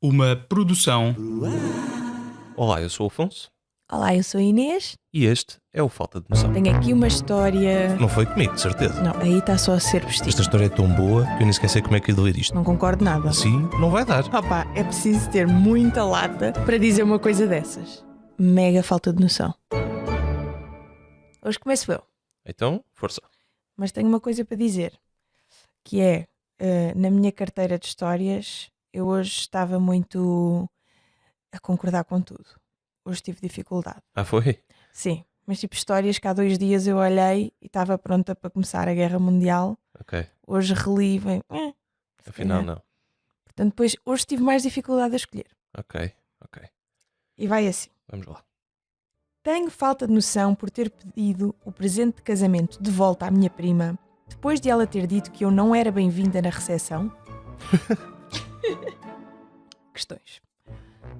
Uma produção Olá, eu sou o Afonso Olá, eu sou a Inês. e este é o Falta de Noção. Tenho aqui uma história. Não foi comigo, de certeza. Não, aí está só a ser vestido. Esta história é tão boa que eu nem esqueci como é que ia ler isto. Não concordo nada. Assim não vai dar. Opa, é preciso ter muita lata para dizer uma coisa dessas. Mega falta de noção. Hoje começo eu, Então, força. mas tenho uma coisa para dizer. Que é, na minha carteira de histórias, eu hoje estava muito a concordar com tudo. Hoje tive dificuldade. Ah, foi? Sim, mas tipo histórias que há 2 dias eu olhei e estava pronta para começar a Guerra Mundial. Ok. Hoje reli, bem, se Afinal, calhar. não. Portanto, depois, hoje tive mais dificuldade a escolher. Ok. E vai assim. Vamos lá. Tenho falta de noção por ter pedido o presente de casamento de volta à minha prima, depois de ela ter dito que eu não era bem-vinda na recepção? Questões.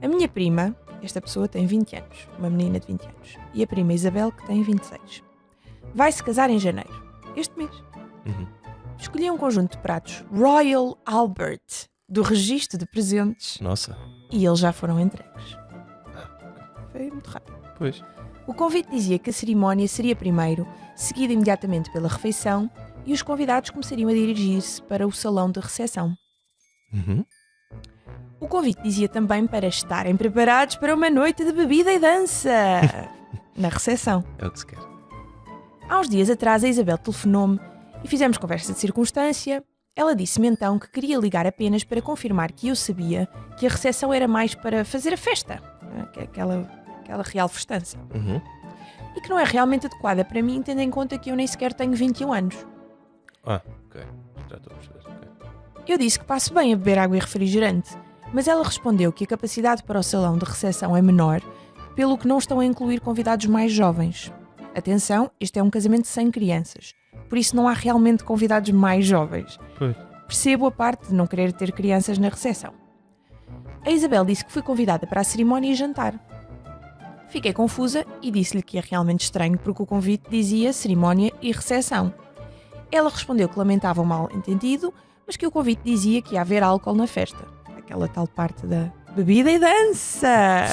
A minha prima, esta pessoa tem 20 anos, uma menina de 20 anos, e a prima Isabel, que tem 26. Vai-se casar em janeiro, este mês. Uhum. Escolhi um conjunto de pratos Royal Albert, do registro de presentes, Nossa. e eles já foram entregues. Foi muito rápido. Pois. O convite dizia que a cerimónia seria primeiro, seguida imediatamente pela refeição, e os convidados começariam a dirigir-se para o salão de recepção. Uhum. O convite dizia também para estarem preparados para uma noite de bebida e dança na recepção. É o que se quer. Há uns dias atrás a Isabel telefonou-me e fizemos conversa de circunstância. Ela disse-me então que queria ligar apenas para confirmar que eu sabia que a recepção era mais para fazer a festa, que é aquela real festança, Uhum. e que não é realmente adequada para mim, tendo em conta que eu nem sequer tenho 21 anos. Ah, ok. Já estou a perceber. Ok. Eu disse que passo bem a beber água e refrigerante, mas ela respondeu que a capacidade para o salão de recepção é menor, pelo que não estão a incluir convidados mais jovens. Atenção, este é um casamento sem crianças, por isso não há realmente convidados mais jovens. Pois. Percebo a parte de não querer ter crianças na recepção. A Isabel disse que foi convidada para a cerimónia e jantar. Fiquei confusa e disse-lhe que é realmente estranho porque o convite dizia cerimónia e recepção. Ela respondeu que lamentava o mal-entendido, mas que o convite dizia que ia haver álcool na festa. Aquela tal parte da bebida e dança.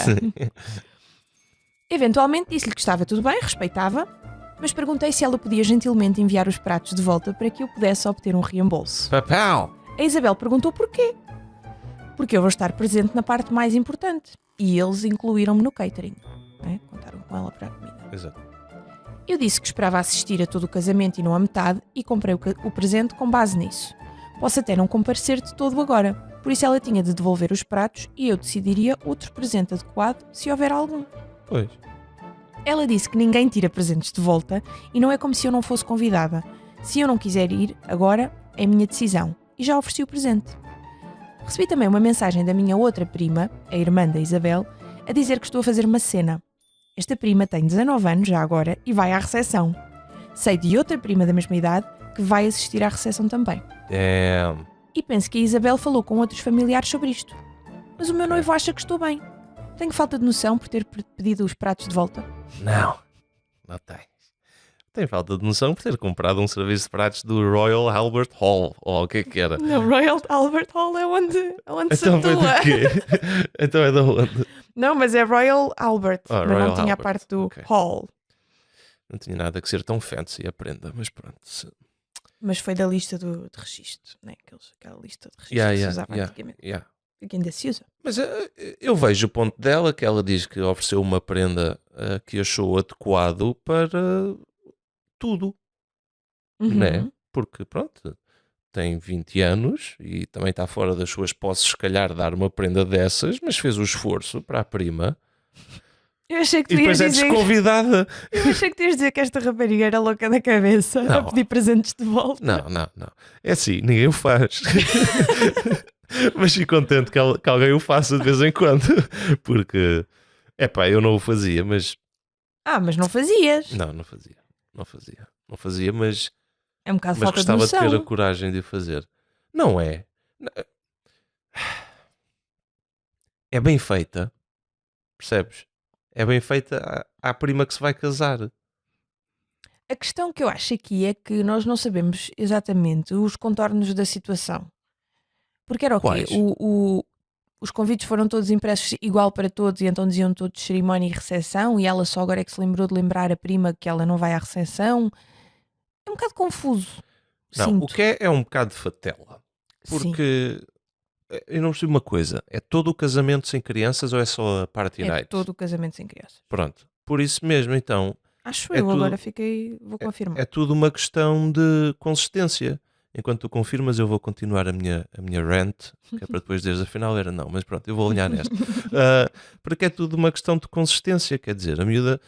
Eventualmente disse-lhe que estava tudo bem, respeitava, mas perguntei se ela podia gentilmente enviar os pratos de volta para que eu pudesse obter um reembolso. Papau! A Isabel perguntou porquê. Porque eu vou estar presente na parte mais importante. E eles incluíram-me no catering. Não é? Contaram com ela para a comida. Exato. Eu disse que esperava assistir a todo o casamento e não a metade e comprei o presente com base nisso. Posso até não comparecer de todo agora, por isso ela tinha de devolver os pratos e eu decidiria outro presente adequado se houver algum. Pois. Ela disse que ninguém tira presentes de volta e não é como se eu não fosse convidada. Se eu não quiser ir agora, é minha decisão e já ofereci o presente. Recebi também uma mensagem da minha outra prima, a irmã da Isabel, a dizer que estou a fazer uma cena. Esta prima tem 19 anos já agora e vai à recepção. Sei de outra prima da mesma idade que vai assistir à recepção também. Damn. E penso que a Isabel falou com outros familiares sobre isto. Mas o meu noivo acha que estou bem. Tenho falta de noção por ter pedido os pratos de volta. Não. Não tens. Tem falta de noção por ter comprado um serviço de pratos do Royal Albert Hall. Ou o que é que era? Não, Royal Albert Hall é onde se Então foi atua. do quê? Então é da onde? Não, mas é Royal Albert. Ah, mas Royal não tinha a Albert, parte do ok. Hall. Não tinha nada que ser tão fancy a prenda, mas pronto. Mas foi da lista de registro, né? Aquela lista de registro Yeah, que se yeah, usava yeah, antigamente. yeah. E que ainda se usa. Mas eu vejo o ponto dela, que ela diz que ofereceu uma prenda que achou adequado para tudo, né? Porque pronto, tem 20 anos e também está fora das suas posses, se calhar, dar uma prenda dessas, mas fez o esforço para a prima Eu achei que e tu ias depois é dizer. desconvidada. Eu achei que tu ias dizer que esta rapariga era louca da cabeça a Não. pedir presentes de volta. Não. É assim, ninguém o faz. Mas fico contente que alguém o faça de vez em quando. Porque, eu não o fazia, mas... Ah, mas não fazias. Não fazia, mas É um bocado mas falta de gostava de noção. ter a coragem de o fazer. Não é? É bem feita. Percebes? É bem feita à prima que se vai casar. A questão que eu acho aqui é que nós não sabemos exatamente os contornos da situação. Porque era o quê? Quais? os convites foram todos impressos igual para todos e então diziam todos cerimónia e recepção e ela só agora é que se lembrou de lembrar a prima que ela não vai à recepção. É um bocado confuso. Não, o Sinto. que é um bocado de fatela. Sim, Porque eu não percebo uma coisa. É todo o casamento sem crianças ou é só a party é night? todo o casamento sem crianças. Pronto. Por isso mesmo, então, Acho é eu, tudo, agora fiquei. Vou confirmar. é tudo uma questão de consistência. Enquanto tu confirmas, eu vou continuar a minha rant, que é para depois dizeres afinal era não, mas pronto, eu vou alinhar nesta. Porque é tudo uma questão de consistência, quer dizer, a miúda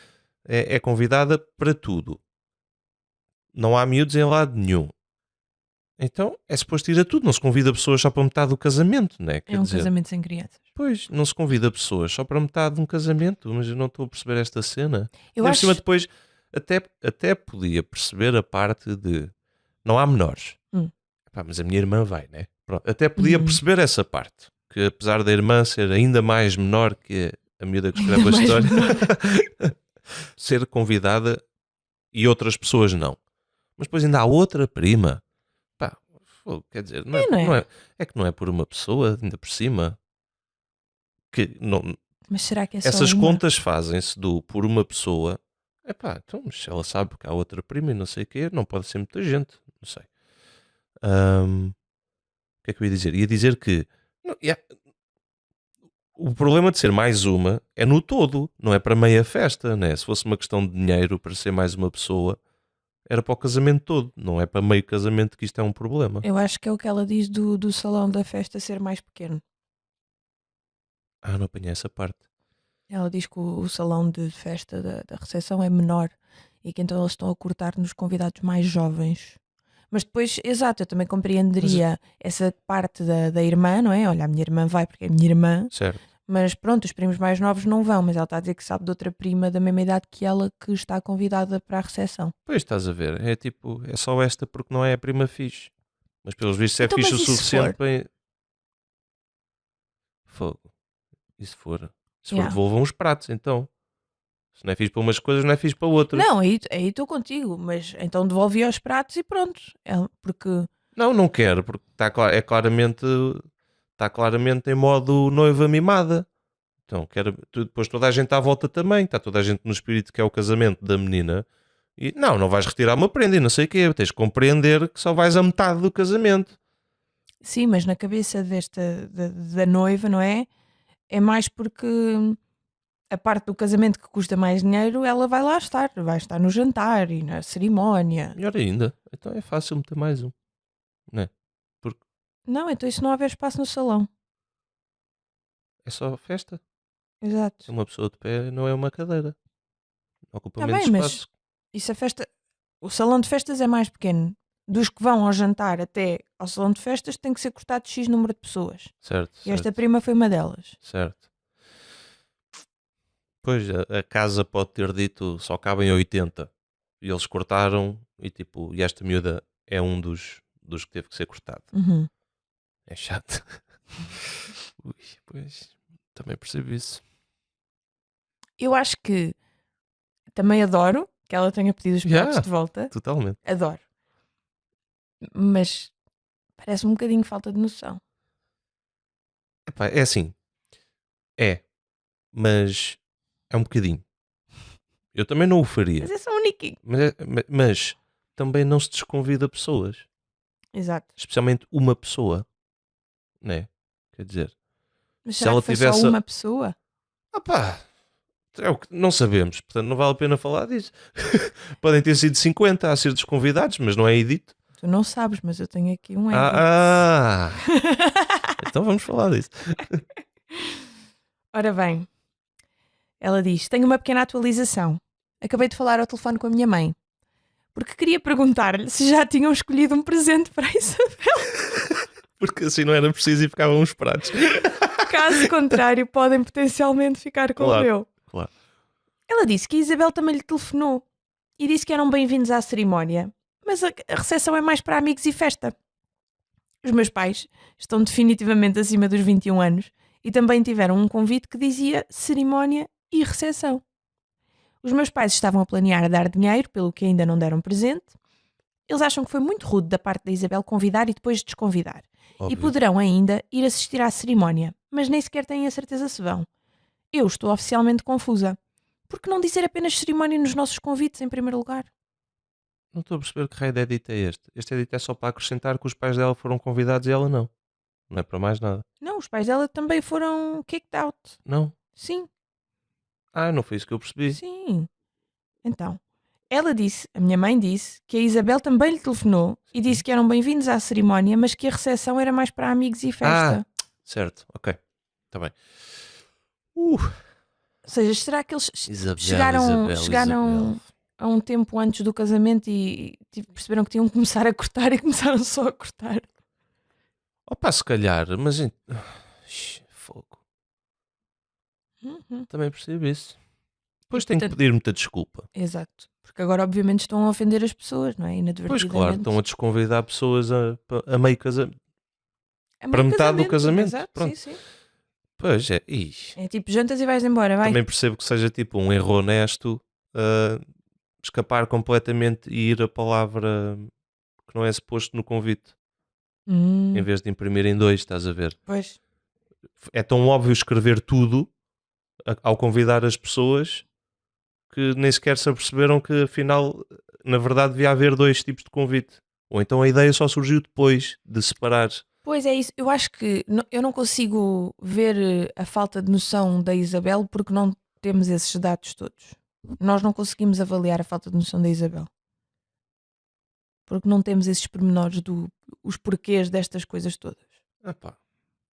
é convidada para tudo. Não há miúdos em lado nenhum. Então é suposto ir a tudo, não se convida pessoas só para metade do casamento, né? Quer É um dizer, casamento sem crianças. pois, não se convida pessoas só para metade de um casamento, mas eu não estou a perceber esta cena. Eu Ainda por acho. cima depois, até podia perceber a parte de não há menores. Hum. Pá, mas a minha irmã vai, né? Pronto, até podia Uhum. perceber essa parte, que apesar da irmã ser ainda mais menor que a miúda que escreve Ainda a mais história, menor. ser convidada e outras pessoas não. Mas depois ainda há outra prima. Pá, quer dizer, não é, É, não não é? é, é que não é por uma pessoa, ainda por cima. Que não, Mas será que é só essas uma? contas fazem-se do por uma pessoa. Epá, então, mas se ela sabe que há outra prima e não sei o quê, não pode ser muita gente. Não sei. O que é que eu ia dizer? Ia dizer que o problema de ser mais uma é no todo, não é para meia festa, né? Se fosse uma questão de dinheiro para ser mais uma pessoa, era para o casamento todo, não é para meio casamento que isto é um problema. Eu acho que é o que ela diz do salão da festa ser mais pequeno. Não apanhei essa parte. Ela diz que o salão de festa da recepção é menor e que então eles estão a cortar nos convidados mais jovens. Mas depois, exato, eu também compreenderia essa parte da irmã, não é? Olha, a minha irmã vai porque é a minha irmã, Certo. mas pronto, os primos mais novos não vão, mas ela está a dizer que sabe de outra prima da mesma idade que ela que está convidada para a recepção. Pois estás a ver, é tipo, é só esta porque não é a prima fixe. Mas pelos vistos é Então, fixe mas o e se suficiente for? para. Fogo. E se for? Se for, Yeah. devolvam os pratos então. Se não é fixe para umas coisas, não é fixe para outras. Não, aí estou contigo, mas então devolvi aos pratos e pronto. Porque Não quero, porque está claramente em modo noiva mimada. Então, depois toda a gente à volta também, está toda a gente no espírito que é o casamento da menina. E não vais retirar uma prenda e não sei o quê. Tens de compreender que só vais a metade do casamento. sim, mas na cabeça da noiva, não é? É mais porque a parte do casamento que custa mais dinheiro, ela vai estar no jantar e na cerimónia. Melhor ainda. Então é fácil meter mais um. Não é? Porque Não, então isso não houver espaço no salão. é só festa. Exato. Uma pessoa de pé não é uma cadeira. Ocupa Está menos bem, mas espaço. isso a festa, o salão de festas é mais pequeno. Dos que vão ao jantar até ao salão de festas tem que ser cortado X número de pessoas. Certo, E esta certo, prima foi uma delas. certo. Pois, a casa pode ter dito só cabem 80. E eles cortaram e esta miúda é um dos que teve que ser cortado. Uhum. É chato. Ui, pois, também percebo isso. Eu acho que também adoro que ela tenha pedido os pratos Já, de volta. totalmente. Adoro. Mas parece um bocadinho falta de noção. Epá, é assim. É, mas é um bocadinho. Eu também não o faria. Mas é só um niquinho. Mas também não se desconvida pessoas. Exato. Especialmente uma pessoa. Né? Quer dizer, Mas se será ela que foi tivesse. só uma pessoa? Opá, é o que não sabemos, portanto não vale a pena falar disso. Podem ter sido 50 a ser desconvidados, mas não é edito. Tu não sabes, mas eu tenho aqui um edit. Então vamos falar disso. Ora bem, ela diz: tenho uma pequena atualização. Acabei de falar ao telefone com a minha mãe, porque queria perguntar-lhe se já tinham escolhido um presente para a Isabel. Porque assim não era preciso e ficavam uns pratos. Caso contrário, podem potencialmente ficar com o meu. Claro. Ela disse que a Isabel também lhe telefonou e disse que eram bem-vindos à cerimónia, mas a recepção é mais para amigos e festa. Os meus pais estão definitivamente acima dos 21 anos e também tiveram um convite que dizia cerimónia e recepção. Os meus pais estavam a planear dar dinheiro, pelo que ainda não deram presente. Eles acham que foi muito rude da parte da Isabel convidar e depois desconvidar. E Óbvio. poderão ainda ir assistir à cerimónia, mas nem sequer têm a certeza se vão. Eu estou oficialmente confusa. Por que não dizer apenas cerimónia nos nossos convites em primeiro lugar? Não estou a perceber que raio de edit é este. Este edit é só para acrescentar que os pais dela foram convidados e ela não. Não é para mais nada. Não, os pais dela também foram kicked out. Não. Sim, Não foi isso que eu percebi. sim. Então, ela disse, a minha mãe disse, que a Isabel também lhe telefonou e disse que eram bem-vindos à cerimónia, mas que a recepção era mais para amigos e festa. Certo, ok. Está bem. Ou seja, será que eles Isabel, chegaram Isabel. a um tempo antes do casamento e perceberam que tinham que começar a cortar e começaram só a cortar? Opa, se calhar, mas. Fogo. Também percebo isso. Depois tenho que pedir muita desculpa. Exato. Porque agora, obviamente, estão a ofender as pessoas, não é? Pois Inadvertidamente. claro, estão a desconvidar pessoas a meio casamento. É meio Para metade do casamento. Exato, Pronto. sim. Pois é. É tipo, jantas e vais embora, vai. Também percebo que seja tipo um erro honesto escapar completamente e ir a palavra que não é suposto no convite. Em vez de imprimir em 2, estás a ver? Pois. É tão óbvio escrever tudo ao convidar as pessoas que nem sequer se aperceberam que afinal, na verdade, devia haver 2 tipos de convite. Ou então a ideia só surgiu depois de separar. Pois é isso. Eu acho que eu não consigo ver a falta de noção da Isabel porque não temos esses dados todos. Nós não conseguimos avaliar a falta de noção da Isabel. Porque não temos esses pormenores os porquês destas coisas todas. Epá,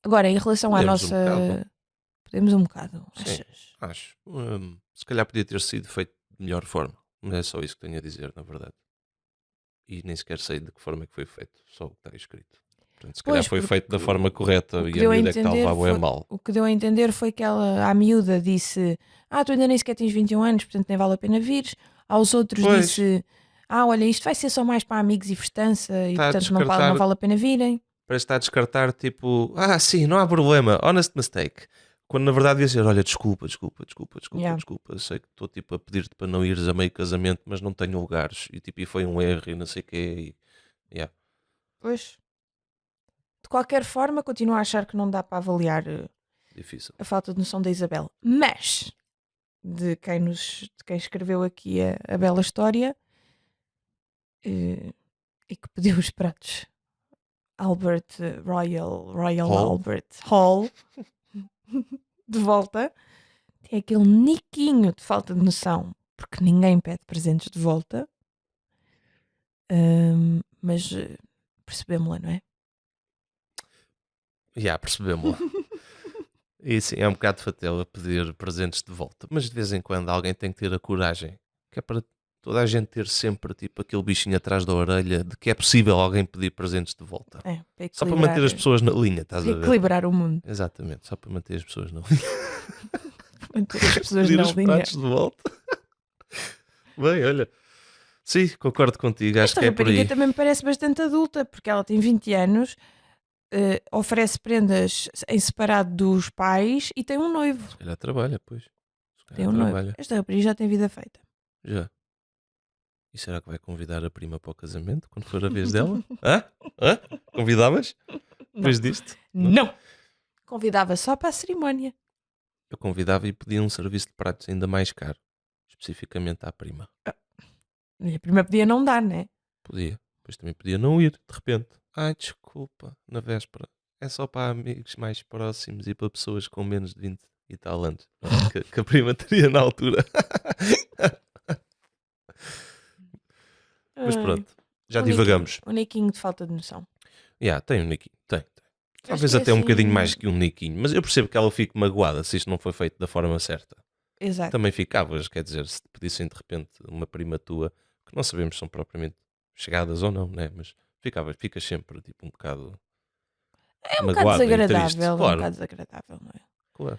Agora, em relação à podemos nossa. um bocado. Podemos um bocado. Sim. Achas? Acho. Se calhar podia ter sido feito de melhor forma. Mas é só isso que tenho a dizer, na verdade. E nem sequer sei de que forma é que foi feito. Só o que está escrito. Portanto, se calhar Pois, foi feito da porque forma correta o que e a deu a miúda é que está a entender levar bué foi- mal. O que deu a entender foi que ela, à miúda, disse: tu ainda nem sequer tens 21 anos, portanto nem vale a pena vires. Aos outros Pois. disse: olha, isto vai ser só mais para amigos e festança e Está a portanto não descartar- vale a pena virem. Parece estar a descartar tipo, sim, não há problema, honest mistake. Quando na verdade ia dizer, olha, desculpa, Yeah. sei que estou tipo a pedir-te para não ires a meio casamento, mas não tenho lugares. E tipo, e foi um erro e não sei o quê. Yeah. Pois. De qualquer forma, continuo a achar que não dá para avaliar Difícil. a falta de noção da Isabel. Mas, de quem escreveu aqui a bela história e que pediu os pratos Royal Hall. Albert Hall de volta, tem aquele niquinho de falta de noção, porque ninguém pede presentes de volta. Mas percebemos-la, não é? Percebemos-la. E sim, é um bocado fatela pedir presentes de volta. Mas de vez em quando alguém tem que ter a coragem. Que é para toda a gente ter sempre tipo aquele bichinho atrás da orelha de que é possível alguém pedir presentes de volta. Só para manter as pessoas na linha, estás a ver? Equilibrar o mundo. Exatamente, só para manter as pessoas na linha. Manter as pessoas Pedir na os linha. pratos de volta. Bem, olha. Sim, concordo contigo. Acho Esta que é por rapariga aí. também me parece bastante adulta, porque ela tem 20 anos, oferece prendas em separado dos pais e tem um noivo. Se calhar trabalha, pois. Se calhar Tem um noivo. trabalha. Esta rapariga já tem vida feita. Já. E será que vai convidar a prima para o casamento quando for a vez dela? Hã? Convidavas? Depois disto? Não! Convidava só para a cerimónia. Eu convidava e pedia um serviço de pratos ainda mais caro. Especificamente à prima. E a prima podia não dar, né? Podia. Depois também podia não ir, de repente. Desculpa, na véspera. É só para amigos mais próximos e para pessoas com menos de 20 e tal anos. Que a prima teria na altura. Mas Ai, pronto, já um divagamos. niquinho, um niquinho de falta de noção. Tem um niquinho. Tem. Talvez que é até um assim- bocadinho mais que um niquinho. Mas eu percebo que ela fique magoada se isto não foi feito da forma certa. Exato. Também ficavas, quer dizer, se te pedissem de repente uma prima tua, que não sabemos se são propriamente chegadas ou não, né? Mas ficas sempre tipo um bocado É um bocado magoada e desagradável, triste. é um Claro, bocado desagradável, não é? claro.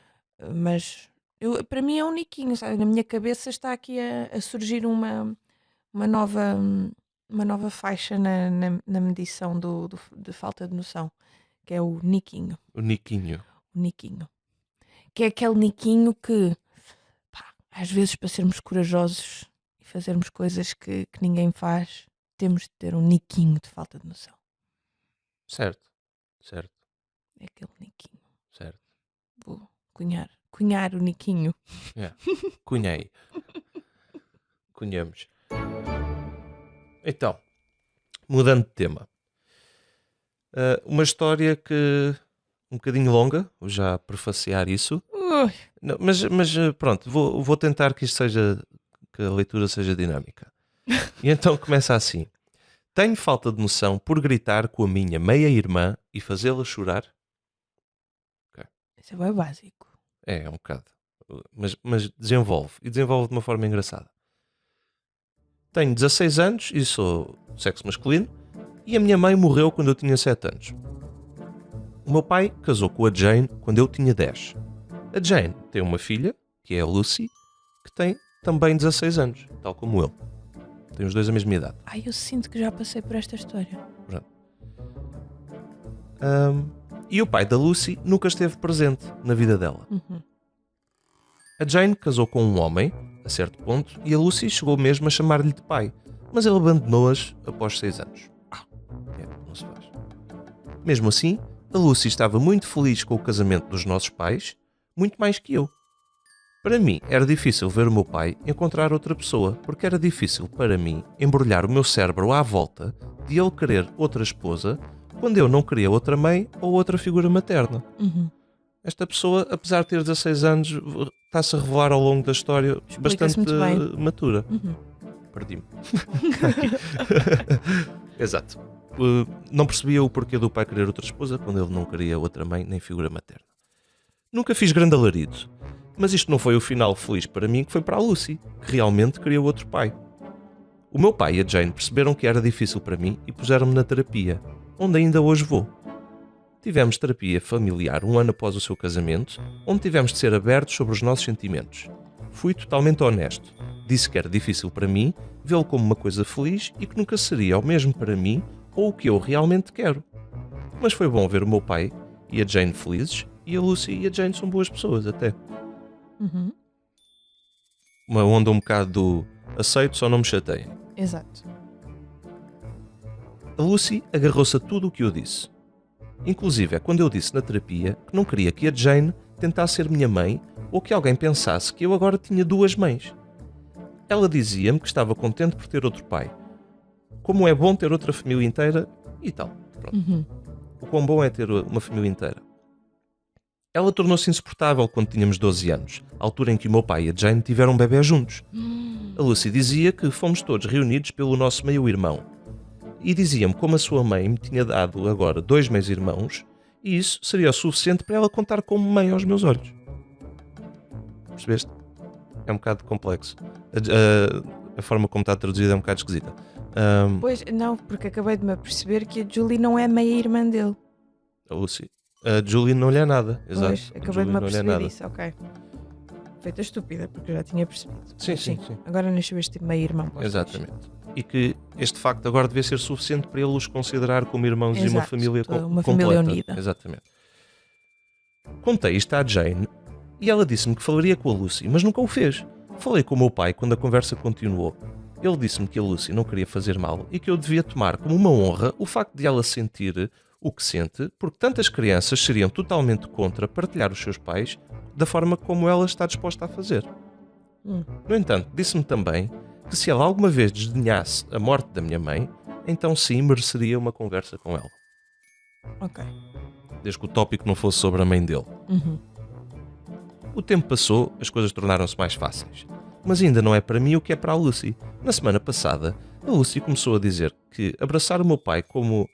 Mas para mim é um niquinho, sabe? Na minha cabeça está aqui a surgir uma nova, uma nova faixa na medição de falta de noção, que é o niquinho. O Niquinho. O niquinho. Que é aquele niquinho que, pá, às vezes, para sermos corajosos e fazermos coisas que ninguém faz, temos de ter um niquinho de falta de noção. Certo. Certo, É aquele Niquinho. certo. Vou cunhar o Niquinho. Yeah. Cunhei. Cunhamos. Então, mudando de tema. Uma história que um bocadinho longa, vou já prefaciar isso. Ui, Não, mas pronto, vou tentar que isto seja, que a leitura seja dinâmica. E então começa assim. Tenho falta de noção por gritar com a minha meia-irmã e fazê-la chorar? isso é bem básico. É um bocado. Mas desenvolve. E desenvolve de uma forma engraçada. Tenho 16 anos e sou sexo masculino. E a minha mãe morreu quando eu tinha 7 anos. O meu pai casou com a Jane quando eu tinha 10. A Jane tem uma filha, que é a Lucy, que tem também 16 anos, tal como eu. Tem os dois a mesma idade. Ai, eu sinto que já passei por esta história. E o pai da Lucy nunca esteve presente na vida dela. Uhum. A Jane casou com um homem, a certo ponto, e a Lucy chegou mesmo a chamar-lhe de pai, mas ele abandonou-as após 6 anos. Não se faz. Mesmo assim, a Lucy estava muito feliz com o casamento dos nossos pais, muito mais que eu. Para mim, era difícil ver o meu pai encontrar outra pessoa, porque era difícil para mim embrulhar o meu cérebro à volta de ele querer outra esposa, quando eu não queria outra mãe ou outra figura materna. Uhum. Esta pessoa, apesar de ter 16 anos, está-se a revelar ao longo da história Explica-se bastante muito bem. matura. Uhum. Perdi-me. Exato. Não percebia o porquê do pai querer outra esposa quando ele não queria outra mãe nem figura materna. Nunca fiz grande alarido, mas isto não foi o final feliz para mim, que foi para a Lucy, que realmente queria outro pai. O meu pai e a Jane perceberam que era difícil para mim e puseram-me na terapia, onde ainda hoje vou. Tivemos terapia familiar 1 ano após o seu casamento, onde tivemos de ser abertos sobre os nossos sentimentos. Fui totalmente honesto. Disse que era difícil para mim vê-lo como uma coisa feliz e que nunca seria o mesmo para mim ou o que eu realmente quero. Mas foi bom ver o meu pai e a Jane felizes, e a Lucy e a Jane são boas pessoas até. Uhum. Uma onda um bocado do aceito, só não me chateiem. Exato. A Lucy agarrou-se a tudo o que eu disse. Inclusive é quando eu disse na terapia que não queria que a Jane tentasse ser minha mãe ou que alguém pensasse que eu agora tinha 2 mães. Ela dizia-me que estava contente por ter outro pai. Como é bom ter outra família inteira e tal. Pronto. Uhum. O quão bom é ter uma família inteira. Ela tornou-se insuportável quando tínhamos 12 anos, a altura em que o meu pai e a Jane tiveram um bebê juntos. A Lucy dizia que fomos todos reunidos pelo nosso meio-irmão. E dizia-me como a sua mãe me tinha dado agora 2 meios-irmãos e isso seria o suficiente para ela contar como mãe aos meus olhos. Percebeste? É um bocado complexo. A forma como está traduzida é um bocado esquisita. Pois, não, porque acabei de me aperceber que a Julie não é meia-irmã dele. A Lucy. A Julie não lhe é nada. Exato. Pois, A acabei de Julie me não lhe é aperceber nada. disso, ok. Feita estúpida, porque eu já tinha percebido. Sim, Mas sim. Agora nasceu este tipo meio-irmão. para os dois. Exatamente. E que este facto agora devia ser suficiente para ele os considerar como irmãos e uma Exato, família uma completa. família unida. Exatamente. Contei isto à Jane e ela disse-me que falaria com a Lucy, mas nunca o fez. Falei com o meu pai quando a conversa continuou. Ele disse-me que a Lucy não queria fazer mal e que eu devia tomar como uma honra o facto de ela sentir o que sente, porque tantas crianças seriam totalmente contra partilhar os seus pais da forma como ela está disposta a fazer. No entanto, disse-me também que se ela alguma vez desdenhasse a morte da minha mãe, então sim mereceria uma conversa com ela. Ok. Desde que o tópico não fosse sobre a mãe dele. Uhum. O tempo passou, as coisas tornaram-se mais fáceis. Mas ainda não é para mim o que é para a Lucy. Na semana passada, a Lucy começou a dizer que abraçar o meu pai como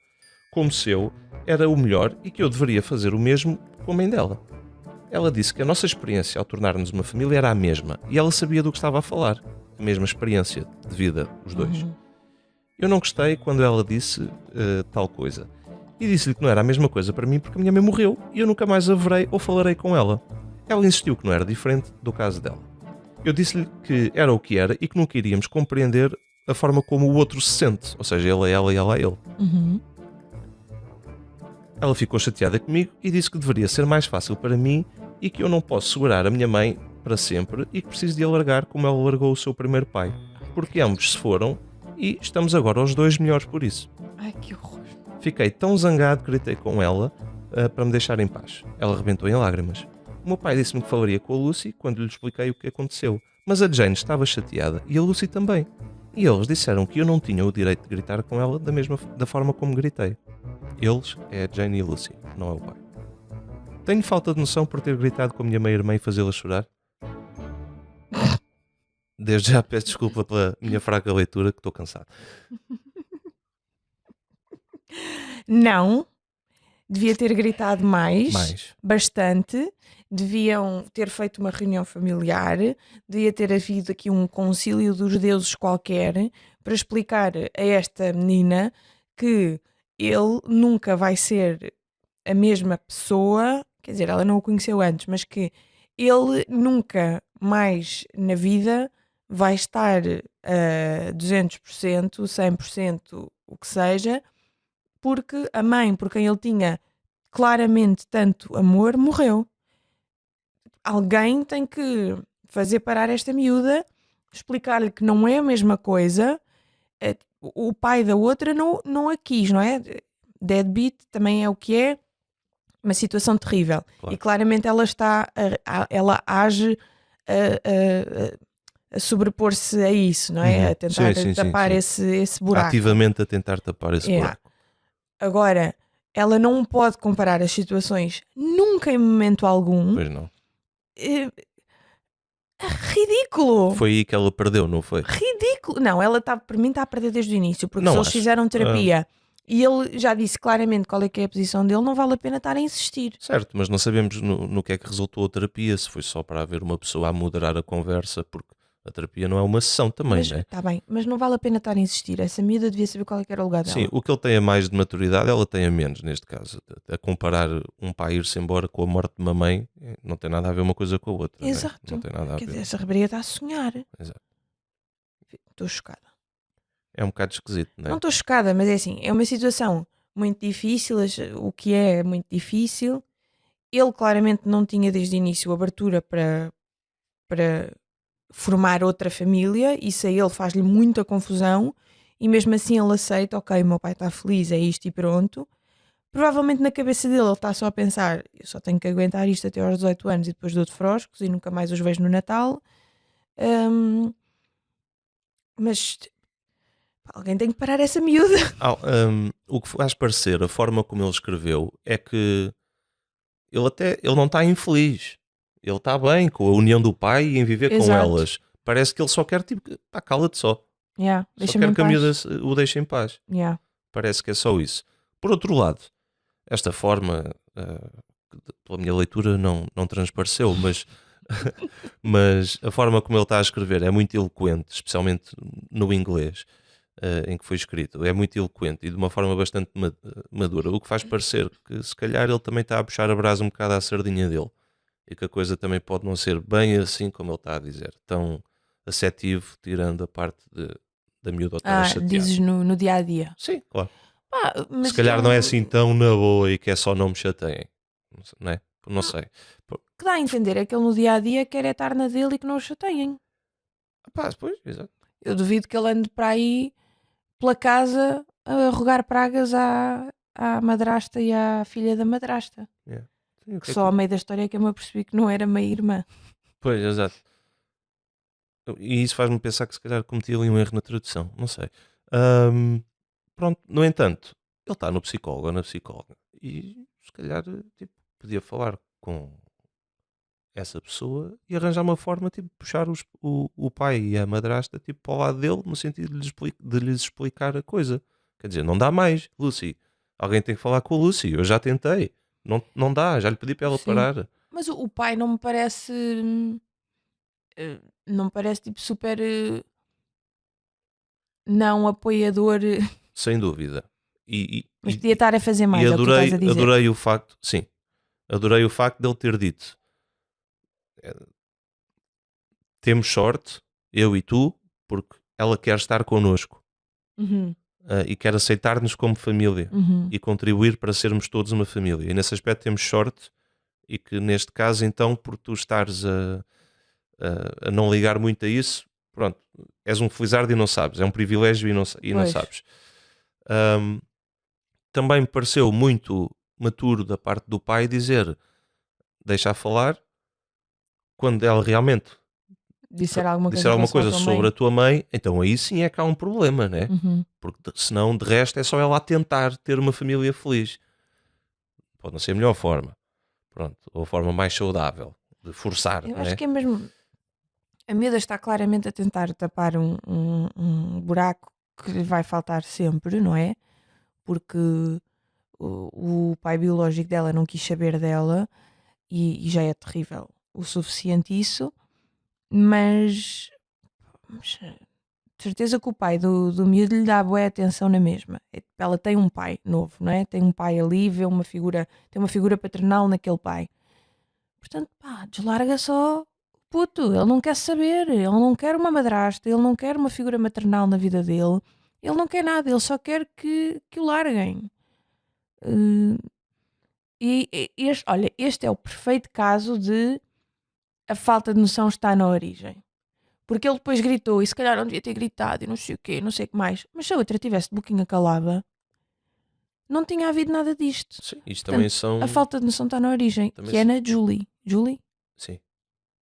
seu era o melhor e que eu deveria fazer o mesmo com a mãe dela. Ela disse que a nossa experiência ao tornar-nos uma família era a mesma e ela sabia do que estava a falar. A mesma experiência de vida, os dois. Uhum. Eu não gostei quando ela disse tal coisa. E disse-lhe que não era a mesma coisa para mim porque a minha mãe morreu e eu nunca mais a verei ou falarei com ela. Ela insistiu que não era diferente do caso dela. Eu disse-lhe que era o que era e que nunca iríamos compreender a forma como o outro se sente. Ou seja, ele a ela e ela a ele. Uhum. Ela ficou chateada comigo e disse que deveria ser mais fácil para mim e que eu não posso segurar a minha mãe para sempre e que preciso de a largar como ela largou o seu primeiro pai. Porque ambos se foram e estamos agora os dois melhores por isso. Ai, que horror. Fiquei tão zangado que gritei com ela para me deixar em paz. Ela rebentou em lágrimas. O meu pai disse-me que falaria com a Lucy quando lhe expliquei o que aconteceu. Mas a Jane estava chateada e a Lucy também. E eles disseram que eu não tinha o direito de gritar com ela da forma como gritei. Eles é a Jane e a Lucy, não é o pai. Tenho falta de noção por ter gritado com a minha meia-irmã e fazê-la chorar? Desde já peço desculpa pela minha fraca leitura, que estou cansado. Não, devia ter gritado Mais. bastante. Deviam ter feito uma reunião familiar, devia ter havido aqui um concílio dos deuses qualquer para explicar a esta menina que ele nunca vai ser a mesma pessoa, quer dizer, ela não o conheceu antes, mas que ele nunca mais na vida vai estar a 200%, 100%, o que seja, porque a mãe por quem ele tinha claramente tanto amor morreu. Alguém tem que fazer parar esta miúda, explicar-lhe que não é a mesma coisa. O pai da outra não a quis, não é? Deadbeat também é o que é, uma situação terrível. Claro. E claramente ela ela age a sobrepor-se a isso, não é? A tentar tapar esse buraco. Ativamente a tentar tapar esse buraco. Agora, ela não pode comparar as situações nunca em momento algum. Pois não. É ridículo. Foi aí que ela perdeu, não foi? Ridículo. Não, ela para mim está a perder desde o início, porque não se eles acho. fizeram terapia e ele já disse claramente qual é que é a posição dele, não vale a pena estar a insistir. Certo, mas não sabemos no que é que resultou a terapia, se foi só para haver uma pessoa a moderar a conversa, porque a terapia não é uma sessão também, Mas, não é? está bem, mas não vale a pena estar a insistir. Essa miúda devia saber qual é que era o lugar dela. Sim, o que ele tem a mais de maturidade, ela tem a menos, neste caso. A comparar um pai ir-se embora com a morte de uma mãe, não tem nada a ver uma coisa com a outra. Exato. Não tem nada a Quer ver. dizer, essa rapariga está a sonhar. Exato. Estou chocada. É um bocado esquisito, não é? Não estou chocada, mas é assim, é uma situação muito difícil, o que é muito difícil. Ele claramente não tinha desde o início abertura para formar outra família, isso a ele faz-lhe muita confusão e mesmo assim ele aceita, ok, o meu pai está feliz, é isto e pronto. Provavelmente na cabeça dele ele está só a pensar, eu só tenho que aguentar isto até aos 18 anos e depois dou de froscos e nunca mais os vejo no Natal. Mas alguém tem que parar essa miúda. O que faz parecer, a forma como ele escreveu, é que ele não está infeliz. Ele está bem com a união do pai e em viver com elas. Parece que ele só quer, tipo, pá, cala-te só. Só quer que a miúda o deixe em paz. Parece que é só isso. Por outro lado, esta forma, pela minha leitura, não transpareceu, mas a forma como ele está a escrever é muito eloquente, especialmente no inglês em que foi escrito. É muito eloquente e de uma forma bastante madura. O que faz parecer que, se calhar, ele também está a puxar a brasa um bocado à sardinha dele. E que a coisa também pode não ser bem assim como ele está a dizer, tão afetivo, tirando a parte da miúda estar chateada. Dizes no dia a dia. Sim, claro. Mas se calhar não é assim tão na boa e que é só não me chateiem, não é? Não sei. O que dá a entender é que ele no dia a dia quer estar na dele e que não o chateiem. Pois, exato. Eu duvido que ele ande para aí pela casa a rogar pragas à madrasta e à filha da madrasta. Que só ao meio da história é que eu me apercebi que não era meia-irmã. Pois, exato. E isso faz-me pensar que se calhar cometi ali um erro na tradução. Não sei. Pronto, no entanto, ele está no psicólogo ou na psicóloga. E se calhar tipo, podia falar com essa pessoa e arranjar uma forma tipo, de puxar o pai e a madrasta tipo, para o lado dele, no sentido de lhes explicar a coisa. Quer dizer, não dá mais, Lucy. Alguém tem que falar com a Lucy. Eu já tentei. Não dá, já lhe pedi para ela parar. Mas o pai não me parece. Não me parece tipo super. Não apoiador. Sem dúvida. Mas podia estar a fazer mais. E adorei o facto, sim. Adorei o facto de ele ter dito: temos sorte, eu e tu, porque ela quer estar connosco. E quer aceitar-nos como família e contribuir para sermos todos uma família. E nesse aspecto temos sorte, e que neste caso, então, por tu estares a não ligar muito a isso, pronto, és um felizardo e não sabes, é um privilégio e não sabes. também me pareceu muito maturo da parte do pai dizer, deixa falar, quando ela realmente Disser alguma coisa disser em alguma relação à coisa tua sobre mãe. a tua mãe, então aí sim é que há um problema, né? Uhum. Porque senão, de resto, é só ela a tentar ter uma família feliz. Pode não ser a melhor forma, pronto, ou a forma mais saudável de forçar, Eu acho né? que é mesmo. A miúda está claramente a tentar tapar um buraco que lhe vai faltar sempre, não é? Porque o pai biológico dela não quis saber dela e já é terrível o suficiente isso, mas de certeza que o pai do miúdo lhe dá boa atenção na mesma. Ela tem um pai novo, não é? Tem um pai ali, vê uma figura, tem uma figura paternal naquele pai. Portanto, pá, deslarga só o puto. Ele não quer saber, ele não quer uma madrasta, ele não quer uma figura maternal na vida dele, ele não quer nada, ele só quer que o larguem. Eh, olha, este é o perfeito caso de a falta de noção está na origem. Porque ele depois gritou, e se calhar não devia ter gritado, e não sei o quê, não sei o que mais. Mas se a outra tivesse de boquinha calada, não tinha havido nada disto. Sim, isto também Portanto, a são. falta de noção está na origem, Também, que é na Julie. Julie? sim,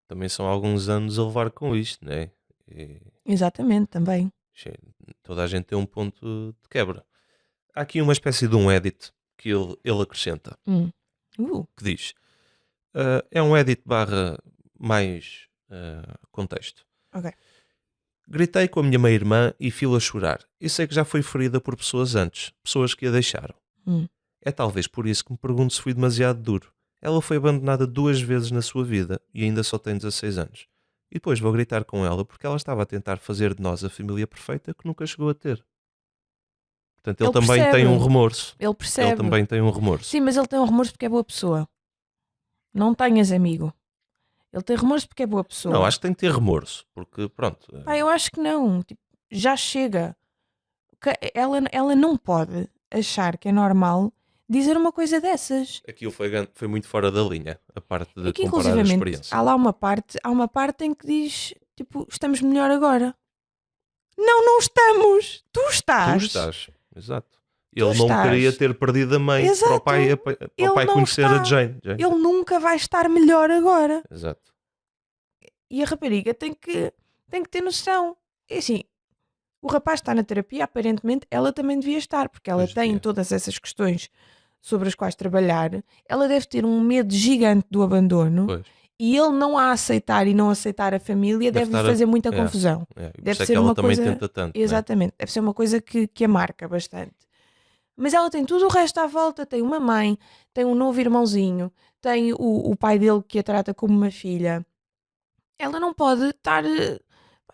também são alguns anos a levar com isto, né? E, Exatamente, também. sim, toda a gente tem um ponto de quebra. Há aqui uma espécie de um edit que ele acrescenta, Hum. que diz: é um edit barra mais contexto. Ok. Gritei com a minha meia-irmã e fui-la chorar. E sei que já foi ferida por pessoas antes, pessoas que a deixaram. Hum. É talvez por isso que me pergunto se fui demasiado duro. Ela foi abandonada 2 vezes na sua vida e ainda só tem 16 anos. E depois vou gritar com ela porque ela estava a tentar fazer de nós a família perfeita que nunca chegou a ter. Portanto, ele Ele também tem um percebe. remorso. Ele Ele percebe. também tem um remorso. Sim, mas ele tem um remorso porque é boa pessoa. Não tenhas amigo. Ele tem remorso porque é boa Não, pessoa. acho que tem que ter remorso. Porque, pronto, Pá, eu acho que não. Tipo, já chega. Ela não pode achar que é normal dizer uma coisa dessas. aquilo foi muito fora da linha. A parte É de que, comparar a inclusivamente, experiência. há lá uma parte em que diz, tipo, estamos melhor agora. Não, não estamos. Tu Tu estás. estás, exato. Tu Ele não queria estás. ter perdido a mãe Exato. para o Ele pai não conhecer a está. Jane. Ele nunca vai estar melhor agora. Exato. E a rapariga tem que ter noção. É assim, o rapaz está na terapia, aparentemente ela também devia estar, porque ela Pois tem devia. todas essas questões sobre as quais trabalhar. Ela deve ter um medo gigante do abandono Pois. e ele não a aceitar e não aceitar a família Deve deve estar fazer muita é, confusão. e por Deve isso é que ser ela uma também coisa. tenta tanto, né? Exatamente, deve ser uma coisa que a marca bastante. Mas ela tem tudo o resto à volta: tem uma mãe, tem um novo irmãozinho, tem o pai dele que a trata como uma filha. Ela não pode estar.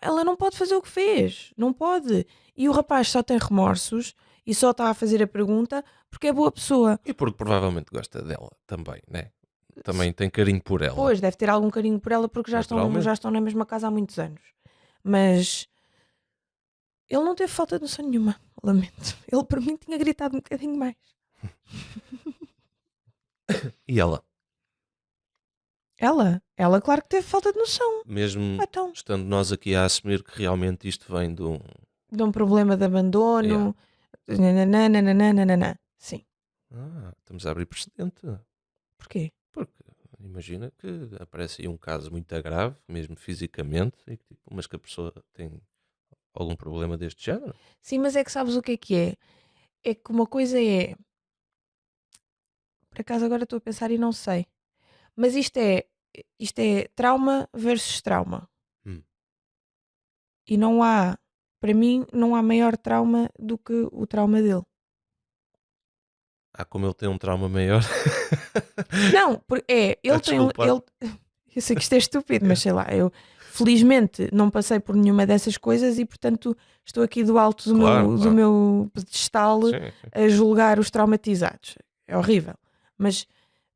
Ela não pode fazer o que fez. Não pode. E o rapaz só tem remorsos e só está a fazer a pergunta porque é boa pessoa. E porque provavelmente gosta dela também, né? Também tem carinho por ela, Pois, deve ter algum carinho por ela porque já naturalmente. estão na mesma casa há muitos anos. Mas ele não teve falta de noção nenhuma. Lamento. Ele, por mim, tinha gritado um bocadinho mais. E ela, Ela, claro que teve falta de noção. mesmo Então, estando nós aqui a assumir que realmente isto vem de um. de um problema de Yeah. abandono. Nananana. Sim. Estamos a abrir precedente. Porquê? Porque imagina que aparece aí um caso muito grave, mesmo fisicamente, mas que a pessoa tem algum problema deste género. Sim, mas é que sabes o que é que é? É que uma coisa é. Por acaso agora estou a pensar e não sei. Mas isto é trauma versus trauma. Hum. E não há, para mim, não há maior trauma do que o trauma dele. Como ele tem um trauma maior. Não, ele tem um. Desculpa. Eu sei que isto é estúpido, mas sei lá, eu felizmente não passei por nenhuma dessas coisas e, portanto, estou aqui do alto do, Claro, meu, do claro. meu pedestal Sim, sim. a julgar os traumatizados. É horrível. Mas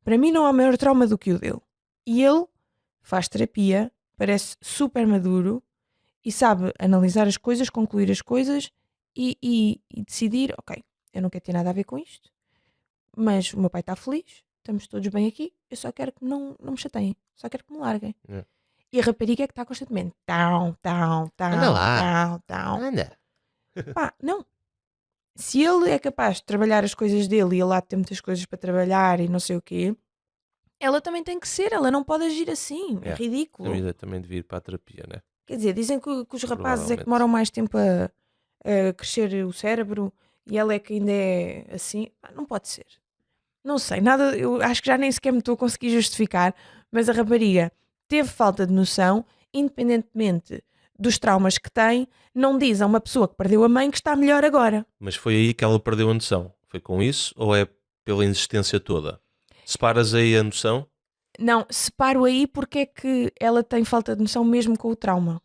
para mim não há maior trauma do que o dele. E ele faz terapia, parece super maduro e sabe analisar as coisas, concluir as coisas e decidir: ok, eu não quero ter nada a ver com isto, mas o meu pai está feliz, estamos todos bem aqui, eu só quero que não me chateiem, só quero que me larguem. É. E a rapariga é que está constantemente tão, tão, Anda tão, lá. tão, tão. Anda. Pá, não. Se ele é capaz de trabalhar as coisas dele e ele há de ter muitas coisas para trabalhar e não sei o quê, ela também tem que ser, ela não pode agir assim, é A ridículo. vida também devia ir para a terapia, né? Quer dizer, dizem que os rapazes é que Provavelmente. demoram mais tempo a crescer o cérebro e ela é que ainda é assim. Não pode ser. Não sei, nada, eu acho que já nem sequer me estou a conseguir justificar, mas a rapariga teve falta de noção, independentemente dos traumas que tem, não diz a uma pessoa que perdeu a mãe que está melhor agora. Mas foi aí que ela perdeu a noção. Foi com isso ou é pela insistência toda? Separas aí a noção? Não, separo aí porque é que ela tem falta de noção mesmo com o trauma.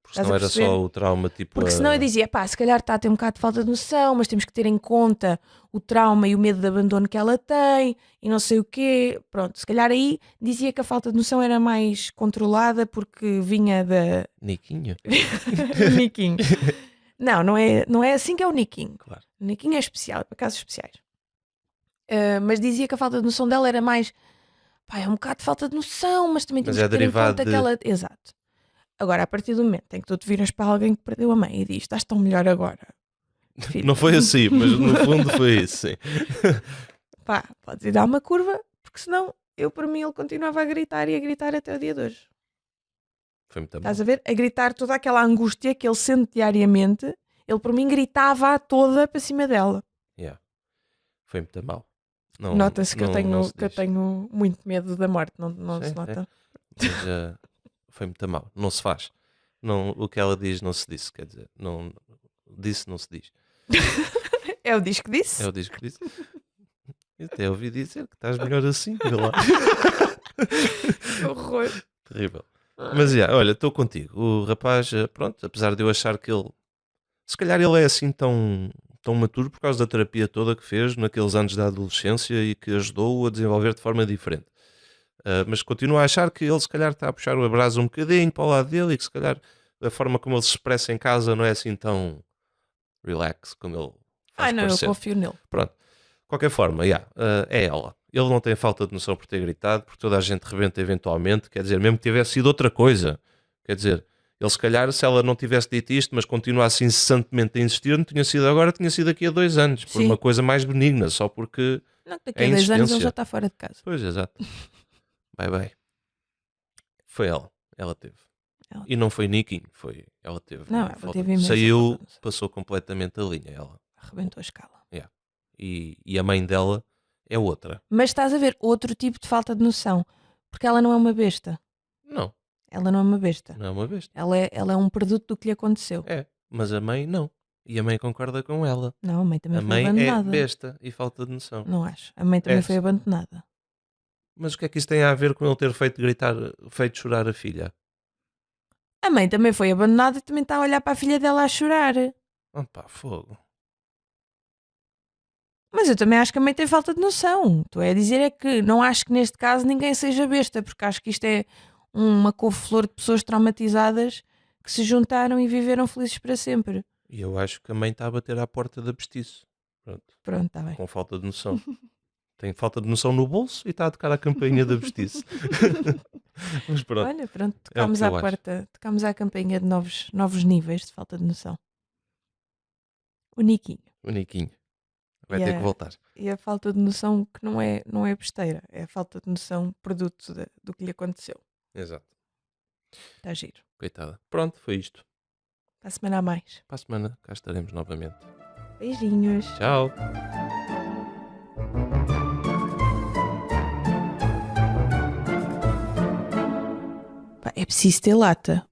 Porque Estás senão a era perceber? só o trauma tipo. Porque senão eu dizia, pá, se calhar está a ter um bocado de falta de noção, mas temos que ter em conta o trauma e o medo de abandono que ela tem e não sei o quê. Pronto, se calhar aí dizia que a falta de noção era mais controlada porque vinha da Niquinho? Niquinho. Não é assim que é o Niquinho. Claro. O Niquinho é especial, é para casos especiais. Mas dizia que a falta de noção dela era mais, pá, é um bocado de falta de noção, mas também Mas temos é que ter em derivado conta de- que ela... Exato. Agora, a partir do momento em que tu te viras para alguém que perdeu a mãe e diz, estás tão melhor agora. Filho. Não foi assim, mas no fundo foi isso, sim. Pá, podes ir dar uma curva, porque senão eu, por mim, ele continuava a gritar e a gritar até o dia de hoje. Foi muito mal. Estás a ver? A gritar toda aquela angústia que ele sente diariamente, ele, por mim, gritava toda para cima dela. Yeah. Foi muito mal. Nota-se que, não se eu diz. tenho muito medo da morte, não Sim, se nota? Mas foi muito mal. Não se faz. Não, o que ela diz não se disse, quer dizer, não se diz. É o disco disse? É o disco que disse. Eu até ouvi dizer que estás melhor assim. Vê lá. Que horror. Terrível. Mas olha, estou contigo. O rapaz, pronto, apesar de eu achar que ele, se calhar ele é assim tão maturo por causa da terapia toda que fez naqueles anos da adolescência e que ajudou-o a desenvolver de forma diferente. Mas continuo a achar que ele se calhar está a puxar o abraço um bocadinho para o lado dele e que se calhar a forma como ele se expressa em casa não é assim tão relax como ele faz Não, eu parecer. confio nele. Pronto. De qualquer forma, é ela. Ele não tem falta de noção por ter gritado, porque toda a gente rebenta eventualmente, quer dizer, mesmo que tivesse sido outra coisa. Quer dizer, ele se calhar, se ela não tivesse dito isto, mas continua assim incessantemente a insistir, não tinha sido agora, tinha sido daqui a 2 anos, por Sim. uma coisa mais benigna, só porque Não, daqui é a 10 anos ele insistência. já está fora de casa. Pois, exato. Bye. Foi ela. Ela teve. Ela E não foi Nicky, foi ela teve. Não, ela falta- teve imensa Saiu, falta de noção. passou completamente a linha, ela. Arrebentou a escala. E a mãe dela é outra. Mas estás a ver outro tipo de falta de noção. Porque ela não é uma besta. Não, Ela não é uma besta. não é uma besta. Ela é um produto do que lhe aconteceu. É, mas a mãe não. E a mãe concorda com ela. Não, a mãe também A foi mãe é abandonada. besta e falta de noção. Não acho. A mãe também É. foi abandonada. Mas o que é que isso tem a ver com ele ter feito chorar a filha? A mãe também foi abandonada e também está a olhar para a filha dela a chorar. Pá, fogo. Mas eu também acho que a mãe tem falta de noção. Estou a dizer é que não acho que neste caso ninguém seja besta, porque acho que isto é uma couve-flor de pessoas traumatizadas que se juntaram e viveram felizes para sempre. E eu acho que a mãe está a bater à porta da bestice. Pronto, está bem. Com falta de noção. Tem falta de noção no bolso e está a tocar a campainha da bestice. Mas pronto. Olha, pronto, É o tocámos que à eu acho. porta, tocámos à campainha de novos níveis de falta de noção. O Niquinho. O Niquinho. Vai E ter a- que voltar. E a falta de noção que não é besteira, é a falta de noção produto do que lhe aconteceu. Exato. Está giro. Coitada. Pronto, foi isto. Para a semana a mais. Para a semana cá estaremos novamente. Beijinhos. Tchau. Pá, é preciso ter lata.